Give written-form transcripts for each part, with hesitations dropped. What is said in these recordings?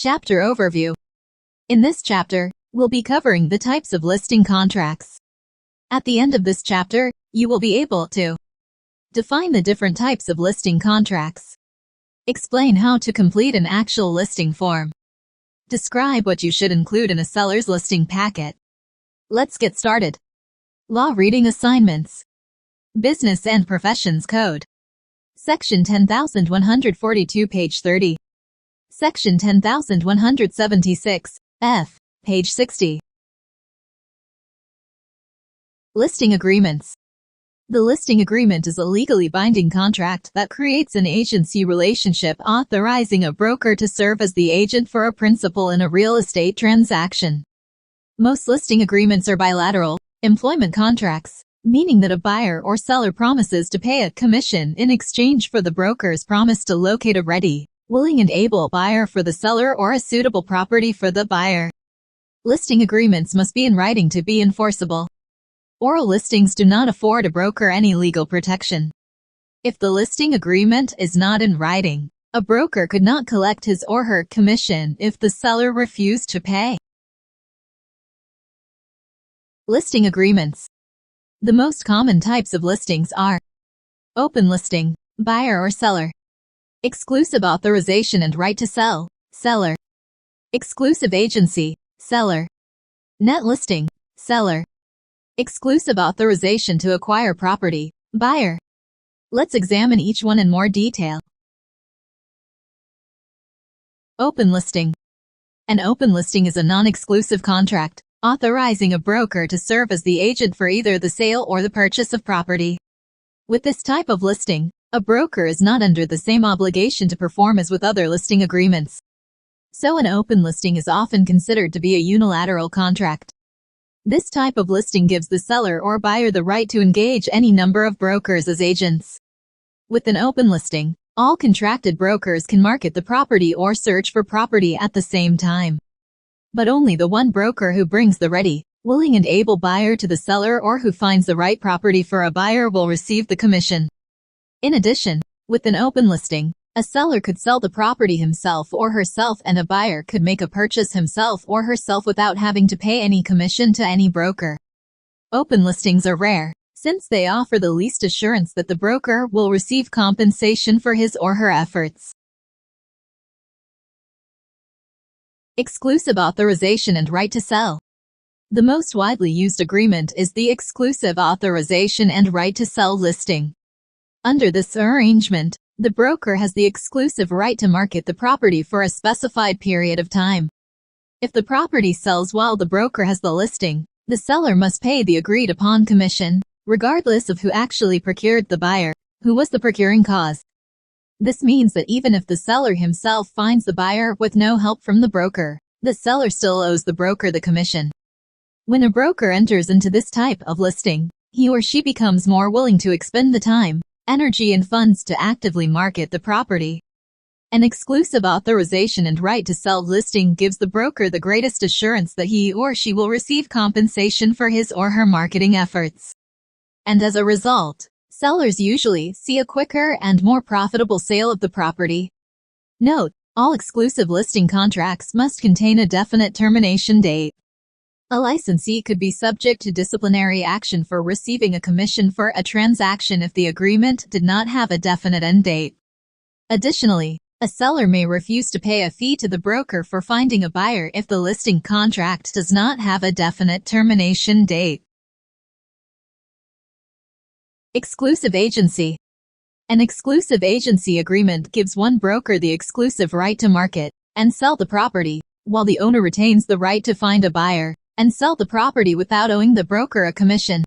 Chapter Overview. In this chapter, we'll be covering the types of listing contracts. At the end of this chapter, you will be able to define the different types of listing contracts, explain how to complete an actual listing form, describe what you should include in a seller's listing packet. Let's get started. Law Reading Assignments. Business and Professions Code. Section 10142, page 30. Section 10176, F, page 60. Listing Agreements. The listing agreement is a legally binding contract that creates an agency relationship authorizing a broker to serve as the agent for a principal in a real estate transaction. Most listing agreements are bilateral employment contracts, meaning that a buyer or seller promises to pay a commission in exchange for the broker's promise to locate a ready, willing and able buyer for the seller or a suitable property for the buyer. Listing agreements must be in writing to be enforceable. Oral listings do not afford a broker any legal protection. If the listing agreement is not in writing, a broker could not collect his or her commission if the seller refused to pay. Listing agreements. The most common types of listings are open listing, buyer or seller; exclusive authorization and right to sell, seller; exclusive agency, seller; net listing, seller; exclusive authorization to acquire property, buyer. Let's examine each one in more detail. Open listing. An open listing is a non-exclusive contract, authorizing a broker to serve as the agent for either the sale or the purchase of property. With this type of listing, a broker is not under the same obligation to perform as with other listing agreements. So an open listing is often considered to be a unilateral contract. This type of listing gives the seller or buyer the right to engage any number of brokers as agents. With an open listing, all contracted brokers can market the property or search for property at the same time. But only the one broker who brings the ready, willing and able buyer to the seller or who finds the right property for a buyer will receive the commission. In addition, with an open listing, a seller could sell the property himself or herself and a buyer could make a purchase himself or herself without having to pay any commission to any broker. Open listings are rare, since they offer the least assurance that the broker will receive compensation for his or her efforts. Exclusive authorization and right to sell. The most widely used agreement is the exclusive authorization and right to sell listing. Under this arrangement, the broker has the exclusive right to market the property for a specified period of time. If the property sells while the broker has the listing, the seller must pay the agreed-upon commission, regardless of who actually procured the buyer, who was the procuring cause. This means that even if the seller himself finds the buyer with no help from the broker, the seller still owes the broker the commission. When a broker enters into this type of listing, he or she becomes more willing to expend the time, energy and funds to actively market the property. An exclusive authorization and right to sell listing gives the broker the greatest assurance that he or she will receive compensation for his or her marketing efforts. And as a result, sellers usually see a quicker and more profitable sale of the property. Note, all exclusive listing contracts must contain a definite termination date. A licensee could be subject to disciplinary action for receiving a commission for a transaction if the agreement did not have a definite end date. Additionally, a seller may refuse to pay a fee to the broker for finding a buyer if the listing contract does not have a definite termination date. Exclusive agency. An exclusive agency agreement gives one broker the exclusive right to market and sell the property, while the owner retains the right to find a buyer and sell the property without owing the broker a commission.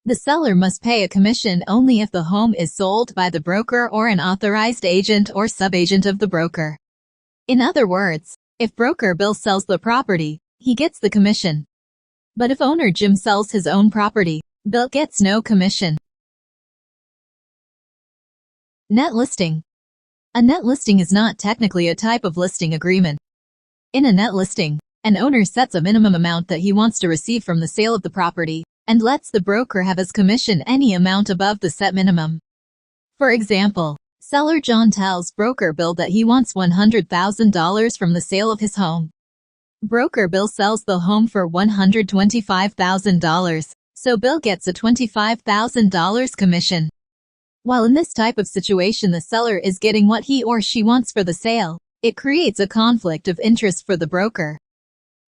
The seller must pay a commission only if the home is sold by the broker or an authorized agent or subagent of the broker. In other words, if broker Bill sells the property, he gets the commission. But if owner Jim sells his own property, Bill gets no commission. Net listing. A net listing is not technically a type of listing agreement. In a net listing, an owner sets a minimum amount that he wants to receive from the sale of the property, and lets the broker have as commission any amount above the set minimum. For example, Seller John tells broker Bill that he wants $100,000 from the sale of his home. Broker Bill sells the home for $125,000, so Bill gets a $25,000 commission. While in this type of situation the seller is getting what he or she wants for the sale, it creates a conflict of interest for the broker.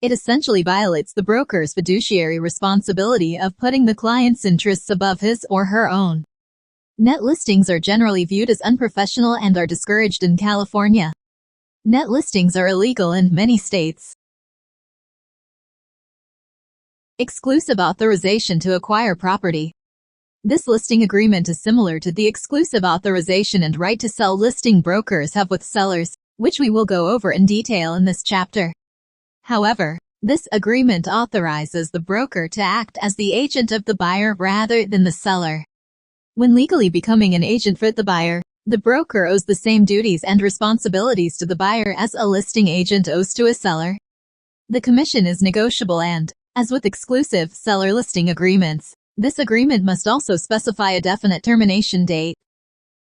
It essentially violates the broker's fiduciary responsibility of putting the client's interests above his or her own. Net listings are generally viewed as unprofessional and are discouraged in California. Net listings are illegal in many states. Exclusive authorization to acquire property. This listing agreement is similar to the exclusive authorization and right to sell listing brokers have with sellers, which we will go over in detail in this chapter. However, this agreement authorizes the broker to act as the agent of the buyer rather than the seller. When legally becoming an agent for the buyer, the broker owes the same duties and responsibilities to the buyer as a listing agent owes to a seller. The commission is negotiable and, as with exclusive seller listing agreements, this agreement must also specify a definite termination date.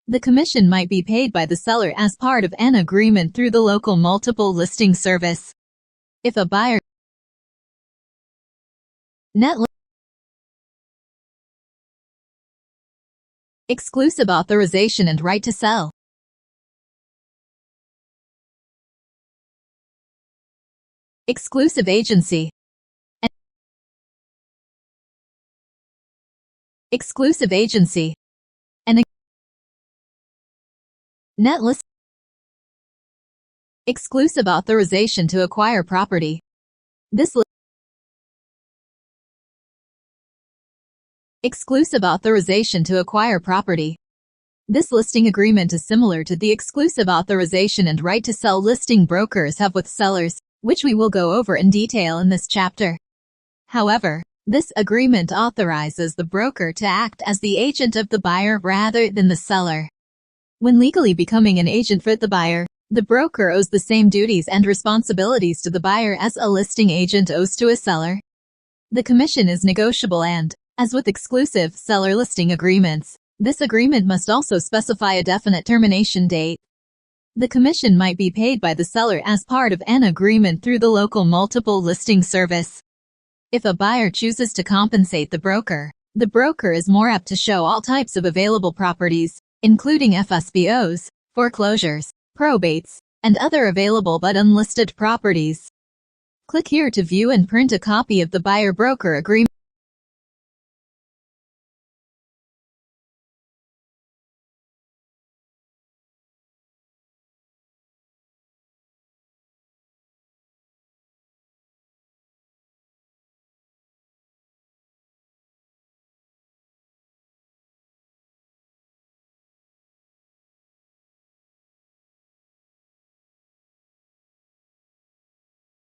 The commission might be paid by the seller as part of an agreement through the local multiple listing service. If a buyer net exclusive authorization and right to sell. Exclusive agency. Exclusive agency. And net list. Exclusive authorization to acquire property. This exclusive authorization to acquire property. This listing agreement is similar to the exclusive authorization and right to sell listing brokers have with sellers, which we will go over in detail in this chapter. However, this agreement authorizes the broker to act as the agent of the buyer rather than the seller. When legally becoming an agent for the buyer, the broker owes the same duties and responsibilities to the buyer as a listing agent owes to a seller. The commission is negotiable and, as with exclusive seller listing agreements, this agreement must also specify a definite termination date. The commission might be paid by the seller as part of an agreement through the local multiple listing service. If a buyer chooses to compensate the broker is more apt to show all types of available properties, including FSBOs, foreclosures, probates, and other available but unlisted properties. Click here to view and print a copy of the buyer-broker agreement.